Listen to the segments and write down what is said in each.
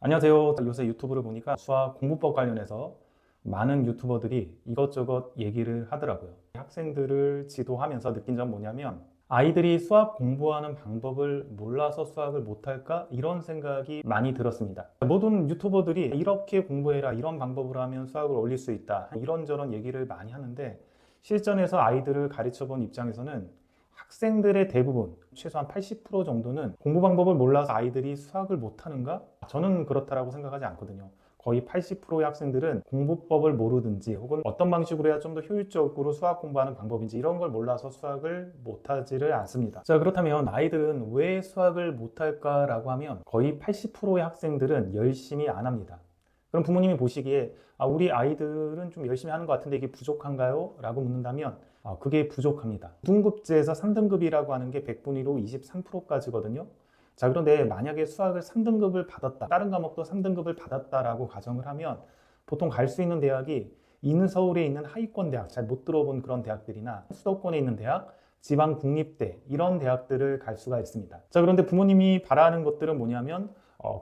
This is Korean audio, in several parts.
안녕하세요. 요새 유튜브를 보니까 수학 공부법 관련해서 많은 유튜버들이 이것저것 얘기를 하더라고요. 학생들을 지도하면서 느낀 점 뭐냐면 아이들이 수학 공부하는 방법을 몰라서 수학을 못할까? 이런 생각이 많이 들었습니다. 모든 유튜버들이 이렇게 공부해라, 이런 방법으로 하면 수학을 올릴 수 있다, 이런저런 얘기를 많이 하는데 실전에서 아이들을 가르쳐 본 입장에서는 학생들의 대부분, 최소한 80% 정도는 공부 방법을 몰라서 아이들이 수학을 못하는가? 저는 그렇다라고 생각하지 않거든요. 거의 80%의 학생들은 공부법을 모르든지 혹은 어떤 방식으로 해야 좀 더 효율적으로 수학 공부하는 방법인지 이런 걸 몰라서 수학을 못하지를 않습니다. 자, 그렇다면 아이들은 왜 수학을 못할까라고 하면 거의 80%의 학생들은 열심히 안 합니다. 그럼 부모님이 보시기에 우리 아이들은 좀 열심히 하는 것 같은데 이게 부족한가요? 라고 묻는다면 그게 부족합니다. 2등급제에서 3등급이라고 하는 게 100분위로 23%까지거든요. 자, 그런데 만약에 수학을 3등급을 받았다, 다른 과목도 3등급을 받았다라고 가정을 하면 보통 갈 수 있는 대학이 인서울에 있는 하위권 대학, 잘 못 들어본 그런 대학들이나 수도권에 있는 대학, 지방 국립대 이런 대학들을 갈 수가 있습니다. 자, 그런데 부모님이 바라는 것들은 뭐냐면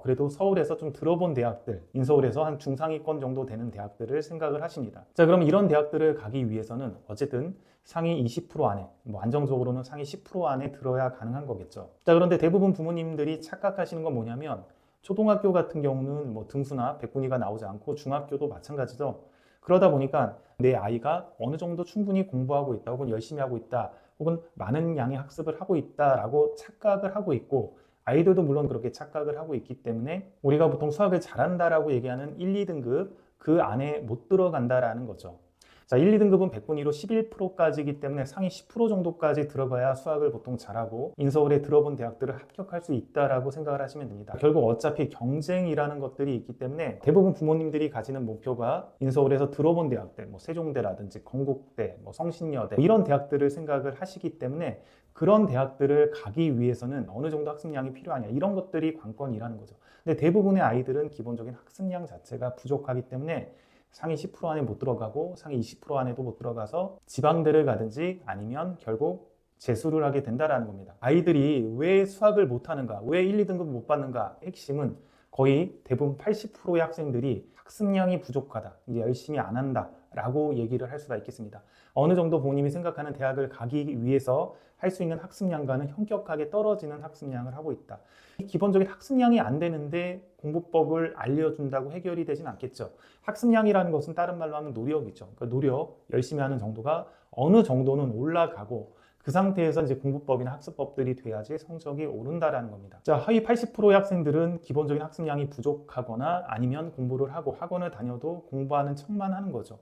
그래도 서울에서 좀 들어본 대학들, 인서울에서 한 중상위권 정도 되는 대학들을 생각을 하십니다. 자, 그럼 이런 대학들을 가기 위해서는 어쨌든 상위 20% 안에, 안정적으로는 상위 10% 안에 들어야 가능한 거겠죠. 자, 그런데 대부분 부모님들이 착각하시는 건 뭐냐면 초등학교 같은 경우는 등수나 백분위가 나오지 않고 중학교도 마찬가지죠. 그러다 보니까 내 아이가 어느 정도 충분히 공부하고 있다, 혹은 열심히 하고 있다, 혹은 많은 양의 학습을 하고 있다라고 착각을 하고 있고 아이들도 물론 그렇게 착각을 하고 있기 때문에 우리가 보통 수학을 잘한다라고 얘기하는 1, 2등급 그 안에 못 들어간다라는 거죠. 자, 1, 2등급은 100분위로 11%까지이기 때문에 상위 10% 정도까지 들어가야 수학을 보통 잘하고 인서울에 들어본 대학들을 합격할 수 있다라고 생각을 하시면 됩니다. 결국 어차피 경쟁이라는 것들이 있기 때문에 대부분 부모님들이 가지는 목표가 인서울에서 들어본 대학들, 세종대라든지 건국대, 성신여대 이런 대학들을 생각을 하시기 때문에 그런 대학들을 가기 위해서는 어느 정도 학습량이 필요하냐 이런 것들이 관건이라는 거죠. 근데 대부분의 아이들은 기본적인 학습량 자체가 부족하기 때문에 상위 10% 안에 못 들어가고 상위 20% 안에도 못 들어가서 지방대를 가든지 아니면 결국 재수를 하게 된다는 겁니다. 아이들이 왜 수학을 못하는가, 왜 1, 2등급 못 받는가, 핵심은 거의 대부분 80%의 학생들이 학습량이 부족하다, 이제 열심히 안 한다 라고 얘기를 할 수가 있겠습니다. 어느 정도 부모님이 생각하는 대학을 가기 위해서 할 수 있는 학습량과는 현격하게 떨어지는 학습량을 하고 있다. 기본적인 학습량이 안 되는데 공부법을 알려준다고 해결이 되진 않겠죠. 학습량이라는 것은 다른 말로 하면 노력이죠. 그러니까 노력, 열심히 하는 정도가 어느 정도는 올라가고 그 상태에서 이제 공부법이나 학습법들이 돼야지 성적이 오른다라는 겁니다. 자, 하위 80%의 학생들은 기본적인 학습량이 부족하거나 아니면 공부를 하고 학원을 다녀도 공부하는 척만 하는 거죠.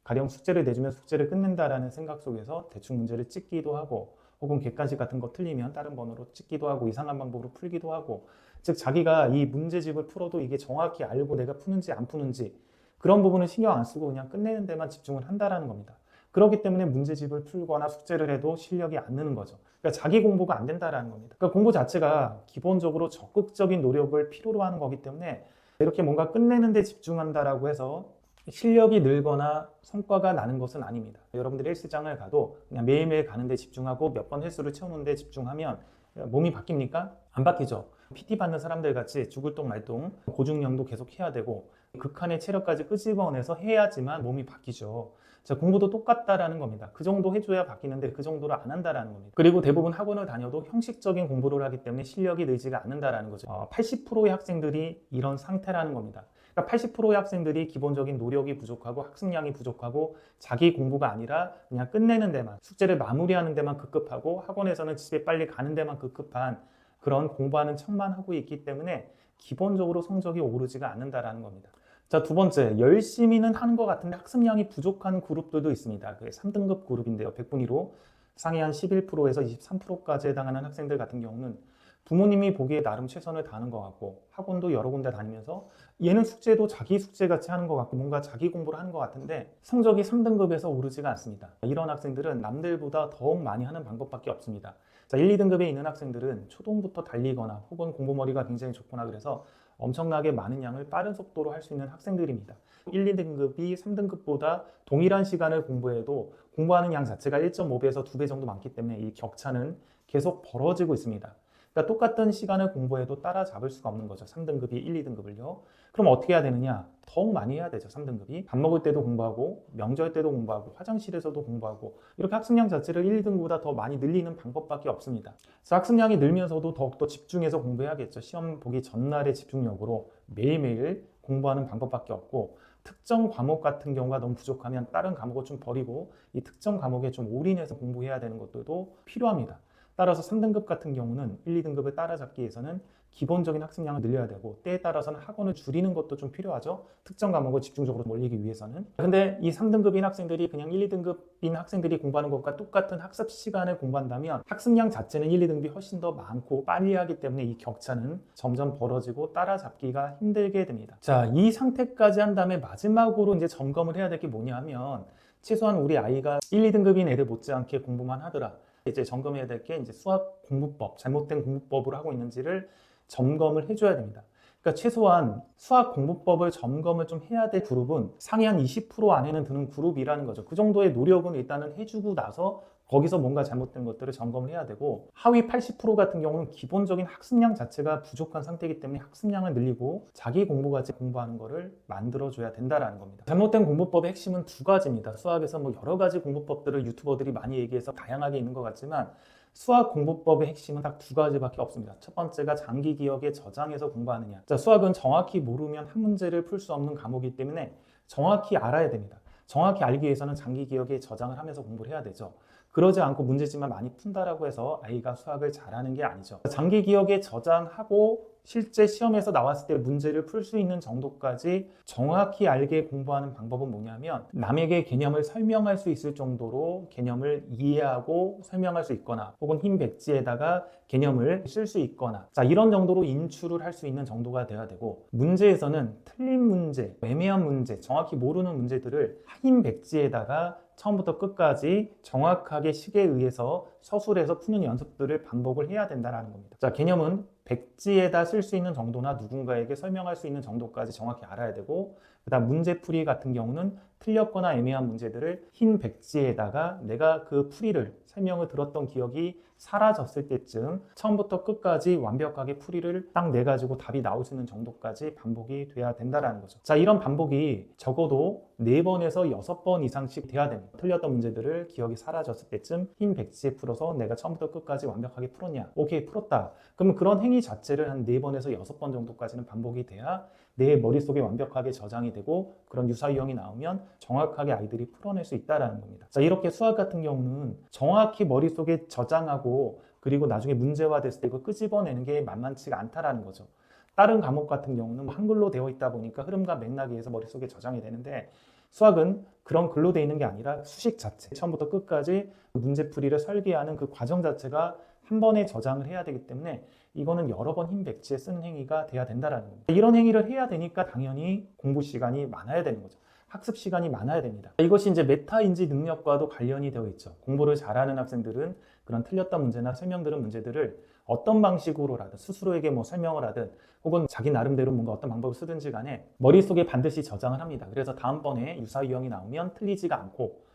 가령 숙제를 내주면 숙제를 끝낸다라는 생각 속에서 대충 문제를 찍기도 하고 혹은 객관식 같은 거 틀리면 다른 번호로 찍기도 하고 이상한 방법으로 풀기도 하고 즉 자기가 이 문제집을 풀어도 이게 정확히 알고 내가 푸는지 안 푸는지 그런 부분을 신경 안 쓰고 그냥 끝내는 데만 집중을 한다라는 겁니다. 그렇기 때문에 문제집을 풀거나 숙제를 해도 실력이 안 느는 거죠. 그러니까 자기 공부가 안 된다라는 겁니다. 그러니까 공부 자체가 기본적으로 적극적인 노력을 필요로 하는 거기 때문에 이렇게 뭔가 끝내는 데 집중한다라고 해서 실력이 늘거나 성과가 나는 것은 아닙니다. 여러분들이 헬스장을 가도 그냥 매일매일 가는데 집중하고 몇 번 횟수를 채우는데 집중하면 몸이 바뀝니까? 안 바뀌죠. PT 받는 사람들 같이 죽을 똥 말똥 고중량도 계속 해야 되고 극한의 체력까지 끄집어내서 해야지만 몸이 바뀌죠. 자, 공부도 똑같다라는 겁니다. 그 정도 해줘야 바뀌는데 그 정도로 안 한다라는 겁니다. 그리고 대부분 학원을 다녀도 형식적인 공부를 하기 때문에 실력이 늘지가 않는다라는 거죠. 80%의 학생들이 이런 상태라는 겁니다. 그러니까 80%의 학생들이 기본적인 노력이 부족하고 학습량이 부족하고 자기 공부가 아니라 그냥 끝내는 데만, 숙제를 마무리하는 데만 급급하고 학원에서는 집에 빨리 가는 데만 급급한 그런 공부하는 척만 하고 있기 때문에 기본적으로 성적이 오르지가 않는다라는 겁니다. 자, 두 번째, 열심히는 하는 것 같은데 학습량이 부족한 그룹들도 있습니다. 그게 3등급 그룹인데요. 100분위로 상위 한 11%에서 23%까지 해당하는 학생들 같은 경우는 부모님이 보기에 나름 최선을 다하는 것 같고 학원도 여러 군데 다니면서 얘는 숙제도 자기 숙제 같이 하는 것 같고 뭔가 자기 공부를 하는 것 같은데 성적이 3등급에서 오르지가 않습니다. 이런 학생들은 남들보다 더욱 많이 하는 방법밖에 없습니다. 자, 1, 2등급에 있는 학생들은 초동부터 달리거나 혹은 공부머리가 굉장히 좋거나 그래서 엄청나게 많은 양을 빠른 속도로 할 수 있는 학생들입니다. 1, 2등급이 3등급보다 동일한 시간을 공부해도 공부하는 양 자체가 1.5배에서 2배 정도 많기 때문에 이 격차는 계속 벌어지고 있습니다. 그러니까 똑같은 시간을 공부해도 따라잡을 수가 없는 거죠. 3등급이 1, 2등급을요. 그럼 어떻게 해야 되느냐? 더욱 많이 해야 되죠. 3등급이. 밥 먹을 때도 공부하고 명절 때도 공부하고 화장실에서도 공부하고 이렇게 학습량 자체를 1, 2등급보다 더 많이 늘리는 방법밖에 없습니다. 그래서 학습량이 늘면서도 더욱더 집중해서 공부해야겠죠. 시험 보기 전날의 집중력으로 매일매일 공부하는 방법밖에 없고 특정 과목 같은 경우가 너무 부족하면 다른 과목을 좀 버리고 이 특정 과목에 좀 올인해서 공부해야 되는 것들도 필요합니다. 따라서 3등급 같은 경우는 1, 2등급을 따라잡기 위해서는 기본적인 학습량을 늘려야 되고 때에 따라서는 학원을 줄이는 것도 좀 필요하죠. 특정 과목을 집중적으로 몰리기 위해서는. 근데 이 3등급인 학생들이 그냥 1, 2등급인 학생들이 공부하는 것과 똑같은 학습 시간을 공부한다면 학습량 자체는 1, 2등급이 훨씬 더 많고 빨리 하기 때문에 이 격차는 점점 벌어지고 따라잡기가 힘들게 됩니다. 자, 이 상태까지 한 다음에 마지막으로 이제 점검을 해야 될 게 뭐냐 하면 최소한 우리 아이가 1, 2등급인 애들 못지않게 공부만 하더라. 이제 점검해야 될 게 이제 수학 공부법, 잘못된 공부법을 하고 있는지를 점검을 해줘야 됩니다. 그러니까 최소한 수학 공부법을 점검을 좀 해야 될 그룹은 상위 한 20% 안에는 드는 그룹이라는 거죠. 그 정도의 노력은 일단은 해주고 나서 거기서 뭔가 잘못된 것들을 점검을 해야 되고 하위 80% 같은 경우는 기본적인 학습량 자체가 부족한 상태이기 때문에 학습량을 늘리고 자기 공부같이 공부하는 거를 만들어줘야 된다는 겁니다. 잘못된 공부법의 핵심은 두 가지입니다. 수학에서 뭐 여러 가지 공부법들을 유튜버들이 많이 얘기해서 다양하게 있는 것 같지만 수학 공부법의 핵심은 딱 두 가지밖에 없습니다. 첫 번째가 장기 기억에 저장해서 공부하느냐. 자, 수학은 정확히 모르면 한 문제를 풀 수 없는 과목이기 때문에 정확히 알아야 됩니다. 정확히 알기 위해서는 장기 기억에 저장을 하면서 공부를 해야 되죠. 그러지 않고 문제집만 많이 푼다라고 해서 아이가 수학을 잘하는 게 아니죠. 장기 기억에 저장하고 실제 시험에서 나왔을 때 문제를 풀 수 있는 정도까지 정확히 알게 공부하는 방법은 뭐냐면 남에게 개념을 설명할 수 있을 정도로 개념을 이해하고 설명할 수 있거나 혹은 흰 백지에다가 개념을 쓸 수 있거나 자 이런 정도로 인출을 할 수 있는 정도가 돼야 되고 문제에서는 틀린 문제, 애매한 문제, 정확히 모르는 문제들을 흰 백지에다가 처음부터 끝까지 정확하게 식에 의해서 서술해서 푸는 연습들을 반복을 해야 된다는 겁니다. 자, 개념은 백지에다 쓸 수 있는 정도나 누군가에게 설명할 수 있는 정도까지 정확히 알아야 되고 그다음 문제풀이 같은 경우는 틀렸거나 애매한 문제들을 흰 백지에다가 내가 그 풀이를 설명을 들었던 기억이 사라졌을 때쯤 처음부터 끝까지 완벽하게 풀이를 딱 내가지고 답이 나올 수 있는 정도까지 반복이 돼야 된다는 거죠. 자, 이런 반복이 적어도 4번에서 6번 이상씩 돼야 됩니다. 틀렸던 문제들을 기억이 사라졌을 때쯤 흰 백지에 풀어서 내가 처음부터 끝까지 완벽하게 풀었냐? 오케이, 풀었다. 그러면 그런 행위 자체를 한 4번에서 6번 정도까지는 반복이 돼야 내 머릿속에 완벽하게 저장이 되고 그런 유사 유형이 나오면 정확하게 아이들이 풀어낼 수 있다는 겁니다. 자, 이렇게 수학 같은 경우는 정확히 머릿속에 저장하고 그리고 나중에 문제화 됐을 때 이거 끄집어내는 게 만만치가 않다라는 거죠. 다른 과목 같은 경우는 한글로 되어 있다 보니까 흐름과 맥락에 의해서 머릿속에 저장이 되는데 수학은 그런 글로 되어 있는 게 아니라 수식 자체, 처음부터 끝까지 문제풀이를 설계하는 그 과정 자체가 한 번에 저장을 해야 되기 때문에 이거는 여러 번 흰 백지에 쓰는 행위가 돼야 된다는 겁니다. 이런 행위를 해야 되니까 당연히 공부 시간이 많아야 되는 거죠. 학습 시간이 많아야 됩니다. 이것이 이제 메타인지 능력과도 관련이 되어 있죠. 공부를 잘하는 학생들은 그런 틀렸던 문제나 설명들은 문제들을 어떤 방식으로라든 스스로에게 뭐 설명을 하든 혹은 자기 나름대로 뭔가 어떤 방법을 쓰든지 간에 머릿속에 반드시 저장을 합니다. 그래서 다음번에 유사 유형이 나오면 틀리지가 않고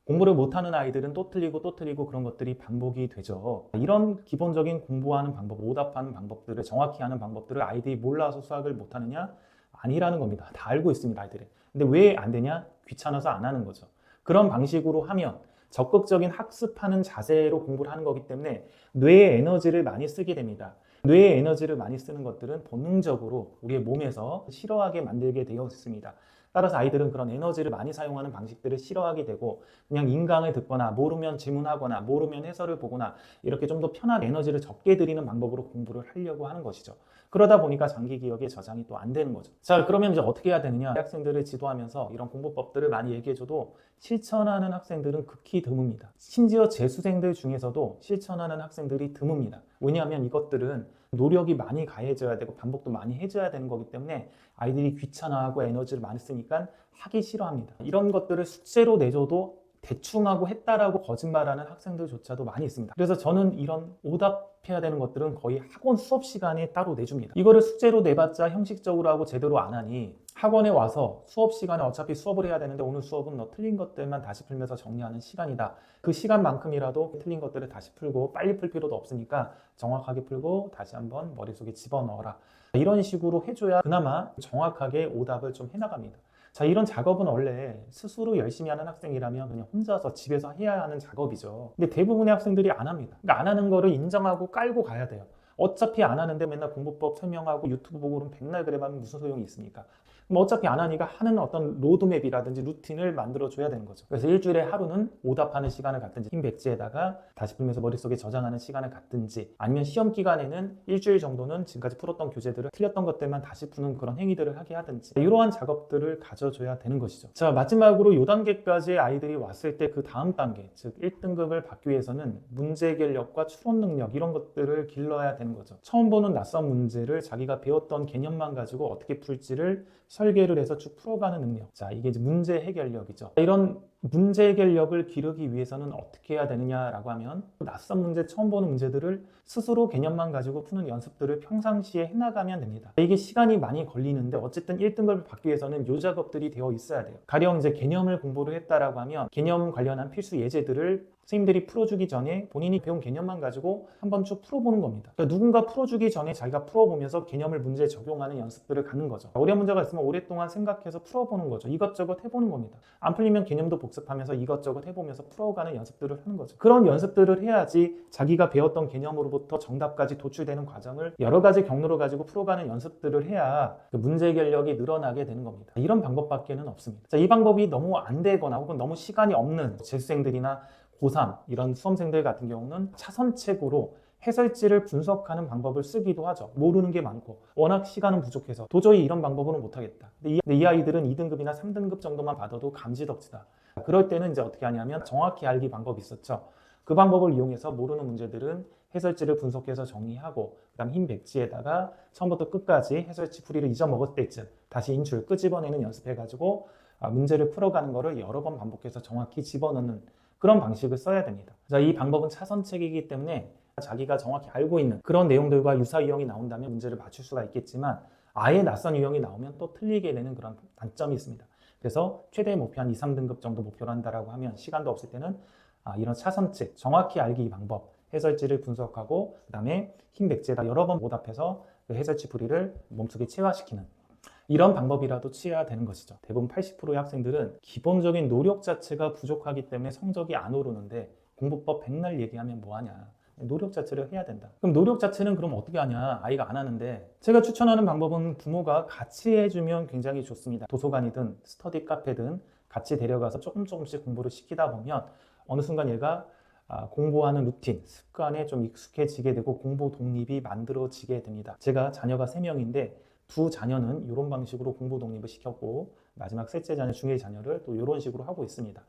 공부를 못하는 아이들은 또 틀리고 또 틀리고 그런 것들이 반복이 되죠. 이런 기본적인 공부하는 방법, 오답하는 방법들을 정확히 하는 방법들을 아이들이 몰라서 수학을 못하느냐? 아니라는 겁니다. 다 알고 있습니다, 아이들이. 근데 왜 안 되냐? 귀찮아서 안 하는 거죠. 그런 방식으로 하면 적극적인 학습하는 자세로 공부를 하는 거기 때문에 뇌의 에너지를 많이 쓰게 됩니다. 뇌의 에너지를 많이 쓰는 것들은 본능적으로 우리의 몸에서 싫어하게 만들게 되어 있습니다. 따라서 아이들은 그런 에너지를 많이 사용하는 방식들을 싫어하게 되고 그냥 인강을 듣거나 모르면 질문하거나 모르면 해설을 보거나 이렇게 좀 더 편하게 에너지를 적게 들이는 방법으로 공부를 하려고 하는 것이죠. 그러다 보니까 장기 기억에 저장이 또 안 되는 거죠. 자, 그러면 이제 어떻게 해야 되느냐? 학생들을 지도하면서 이런 공부법들을 많이 얘기해줘도 실천하는 학생들은 극히 드뭅니다. 심지어 재수생들 중에서도 실천하는 학생들이 드뭅니다. 왜냐하면 이것들은 노력이 많이 가해져야 되고 반복도 많이 해줘야 되는 거기 때문에 아이들이 귀찮아하고 에너지를 많이 쓰니까 하기 싫어합니다. 이런 것들을 숙제로 내줘도 대충하고 했다라고 거짓말하는 학생들조차도 많이 있습니다. 그래서 저는 이런 오답해야 되는 것들은 거의 학원 수업 시간에 따로 내줍니다. 이거를 숙제로 내봤자 형식적으로 하고 제대로 안 하니 학원에 와서 수업 시간에 어차피 수업을 해야 되는데 오늘 수업은 너 틀린 것들만 다시 풀면서 정리하는 시간이다. 그 시간만큼이라도 틀린 것들을 다시 풀고 빨리 풀 필요도 없으니까 정확하게 풀고 다시 한번 머릿속에 집어넣어라. 이런 식으로 해줘야 그나마 정확하게 오답을 좀 해나갑니다. 자, 이런 작업은 원래 스스로 열심히 하는 학생이라면 그냥 혼자서 집에서 해야 하는 작업이죠. 근데 대부분의 학생들이 안 합니다. 그러니까 안 하는 거를 인정하고 깔고 가야 돼요. 어차피 안 하는데 맨날 공부법 설명하고 유튜브 보고 그럼 백날 그래봐면 무슨 소용이 있습니까? 그럼 어차피 안 하니까 하는 어떤 로드맵이라든지 루틴을 만들어줘야 되는 거죠. 그래서 일주일에 하루는 오답하는 시간을 갖든지 흰 백지에다가 다시 풀면서 머릿속에 저장하는 시간을 갖든지 아니면 시험 기간에는 일주일 정도는 지금까지 풀었던 교재들을 틀렸던 것들만 다시 푸는 그런 행위들을 하게 하든지 이러한 작업들을 가져줘야 되는 것이죠. 자, 마지막으로 이 단계까지 아이들이 왔을 때 그 다음 단계, 즉 1등급을 받기 위해서는 문제 해결력과 추론 능력 이런 것들을 길러야 되는 거죠. 처음 보는 낯선 문제를 자기가 배웠던 개념만 가지고 어떻게 풀지를 설계를 해서 쭉 풀어가는 능력. 자, 이게 이제 문제 해결력이죠. 이런 문제 해결력을 기르기 위해서는 어떻게 해야 되느냐라고 하면 낯선 문제, 처음 보는 문제들을 스스로 개념만 가지고 푸는 연습들을 평상시에 해나가면 됩니다. 이게 시간이 많이 걸리는데 어쨌든 1등급을 받기 위해서는 요 작업들이 되어 있어야 돼요. 가령 이제 개념을 공부를 했다라고 하면 개념 관련한 필수 예제들을 선생님들이 풀어주기 전에 본인이 배운 개념만 가지고 한번 쭉 풀어보는 겁니다. 그러니까 누군가 풀어주기 전에 자기가 풀어보면서 개념을 문제에 적용하는 연습들을 갖는 거죠. 어려운 문제가 있으면 오랫동안 생각해서 풀어보는 거죠. 이것저것 해보는 겁니다. 안 풀리면 개념도 복습하면서 이것저것 해보면서 풀어가는 연습들을 하는 거죠. 그런 연습들을 해야지 자기가 배웠던 개념으로부터 정답까지 도출되는 과정을 여러 가지 경로를 가지고 풀어가는 연습들을 해야 그 문제 해결력이 늘어나게 되는 겁니다. 이런 방법밖에는 없습니다. 자, 이 방법이 너무 안 되거나 혹은 너무 시간이 없는 재수생들이나 고3 이런 수험생들 같은 경우는 차선책으로 해설지를 분석하는 방법을 쓰기도 하죠. 모르는 게 많고 워낙 시간은 부족해서 도저히 이런 방법으로는 못하겠다. 근데 이 아이들은 2등급이나 3등급 정도만 받아도 감지덕지다. 그럴 때는 이제 어떻게 하냐면 정확히 알기 방법이 있었죠. 그 방법을 이용해서 모르는 문제들은 해설지를 분석해서 정리하고 그다음 흰 백지에다가 처음부터 끝까지 해설지 풀이를 잊어먹을 때쯤 다시 인출 끄집어내는 연습해가지고 문제를 풀어가는 거를 여러 번 반복해서 정확히 집어넣는 그런 방식을 써야 됩니다. 자, 이 방법은 차선책이기 때문에 자기가 정확히 알고 있는 그런 내용들과 유사 유형이 나온다면 문제를 맞출 수가 있겠지만 아예 낯선 유형이 나오면 또 틀리게 되는 그런 단점이 있습니다. 그래서 최대 목표 한 2, 3등급 정도 목표로 한다라고 하면 시간도 없을 때는 이런 차선책, 정확히 알기 방법, 해설지를 분석하고 그 다음에 흰 백지에다 여러 번 오답해서 그 해설지 풀이를 몸속에 체화시키는 이런 방법이라도 취해야 되는 것이죠. 대부분 80%의 학생들은 기본적인 노력 자체가 부족하기 때문에 성적이 안 오르는데 공부법 백날 얘기하면 뭐하냐. 노력 자체를 해야 된다. 그럼 노력 자체는 그럼 어떻게 하냐? 아이가 안 하는데 제가 추천하는 방법은 부모가 같이 해주면 굉장히 좋습니다. 도서관이든 스터디 카페든 같이 데려가서 조금씩 공부를 시키다 보면 어느 순간 얘가 공부하는 루틴, 습관에 좀 익숙해지게 되고 공부 독립이 만들어지게 됩니다. 제가 자녀가 3명인데 두 자녀는 이런 방식으로 공부 독립을 시켰고 마지막 셋째 자녀, 중일 자녀를 또 이런 식으로 하고 있습니다.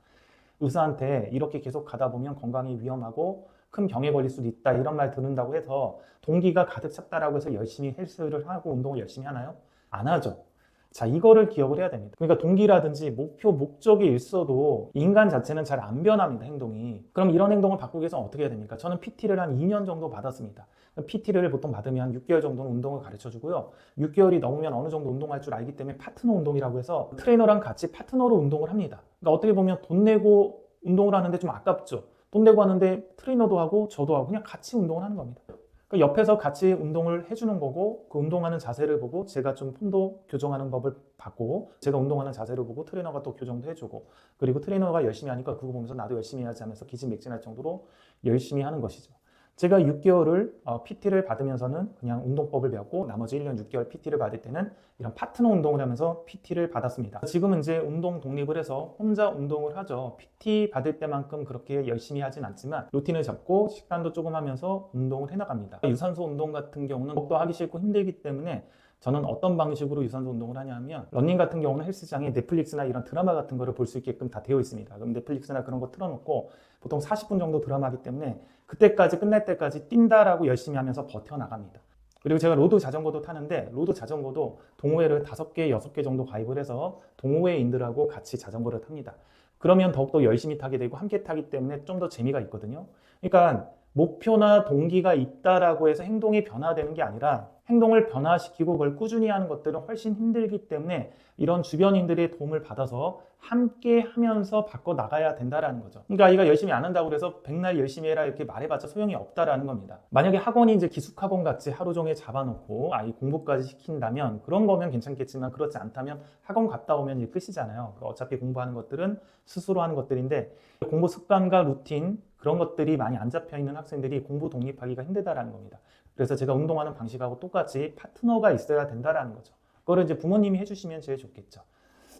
의사한테 이렇게 계속 가다 보면 건강이 위험하고 큰 병에 걸릴 수도 있다 이런 말 듣는다고 해서 동기가 가득 찼다라고 해서 열심히 헬스를 하고 운동을 열심히 하나요? 안 하죠. 자, 이거를 기억을 해야 됩니다. 그러니까 동기라든지 목표, 목적이 있어도 인간 자체는 잘 안 변합니다, 행동이. 그럼 이런 행동을 바꾸기 위해서 어떻게 해야 됩니까? 저는 PT를 한 2년 정도 받았습니다. PT를 보통 받으면 6개월 정도는 운동을 가르쳐 주고요. 6개월이 넘으면 어느 정도 운동할 줄 알기 때문에 파트너 운동이라고 해서 트레이너랑 같이 파트너로 운동을 합니다. 그러니까 어떻게 보면 돈 내고 운동을 하는데 좀 아깝죠. 돈 내고 하는데 트레이너도 하고 저도 하고 그냥 같이 운동을 하는 겁니다. 그러니까 옆에서 같이 운동을 해주는 거고 그 운동하는 자세를 보고 제가 좀 폼도 교정하는 법을 받고 제가 운동하는 자세를 보고 트레이너가 또 교정도 해주고 그리고 트레이너가 열심히 하니까 그거 보면서 나도 열심히 해야지 하면서 기진맥진할 정도로 열심히 하는 것이죠. 제가 6개월을 PT를 받으면서는 그냥 운동법을 배웠고 나머지 1년 6개월 PT를 받을 때는 이런 파트너 운동을 하면서 PT를 받았습니다. 지금은 이제 운동 독립을 해서 혼자 운동을 하죠. PT 받을 때만큼 그렇게 열심히 하진 않지만 루틴을 잡고 식단도 조금 하면서 운동을 해나갑니다. 유산소 운동 같은 경우는 더욱더 하기 싫고 힘들기 때문에 저는 어떤 방식으로 유산소 운동을 하냐면 러닝 같은 경우는 헬스장에 넷플릭스나 이런 드라마 같은 거를 볼 수 있게끔 다 되어 있습니다. 그럼 넷플릭스나 그런 거 틀어놓고 보통 40분 정도 드라마이기 때문에 그때까지 끝날 때까지 뛴다라고 열심히 하면서 버텨나갑니다. 그리고 제가 로드 자전거도 타는데 로드 자전거도 동호회를 5개, 6개 정도 가입을 해서 동호회인들하고 같이 자전거를 탑니다. 그러면 더욱더 열심히 타게 되고 함께 타기 때문에 좀 더 재미가 있거든요. 그러니까 목표나 동기가 있다라고 해서 행동이 변화되는 게 아니라 행동을 변화시키고 그걸 꾸준히 하는 것들은 훨씬 힘들기 때문에 이런 주변인들의 도움을 받아서 함께 하면서 바꿔 나가야 된다라는 거죠. 그러니까 아이가 열심히 안 한다고 해서 백날 열심히 해라 이렇게 말해봤자 소용이 없다라는 겁니다. 만약에 학원이 이제 기숙학원 같이 하루 종일 잡아놓고 아이 공부까지 시킨다면 그런 거면 괜찮겠지만 그렇지 않다면 학원 갔다 오면 이제 끝이잖아요. 어차피 공부하는 것들은 스스로 하는 것들인데 공부 습관과 루틴 그런 것들이 많이 안 잡혀 있는 학생들이 공부 독립하기가 힘들다라는 겁니다. 그래서 제가 운동하는 방식하고 똑같이 파트너가 있어야 된다라는 거죠. 그거를 이제 부모님이 해주시면 제일 좋겠죠.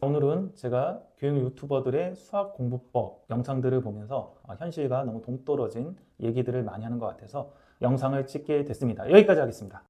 오늘은 제가 교육 유튜버들의 수학 공부법 영상들을 보면서 현실과 너무 동떨어진 얘기들을 많이 하는 것 같아서 영상을 찍게 됐습니다. 여기까지 하겠습니다.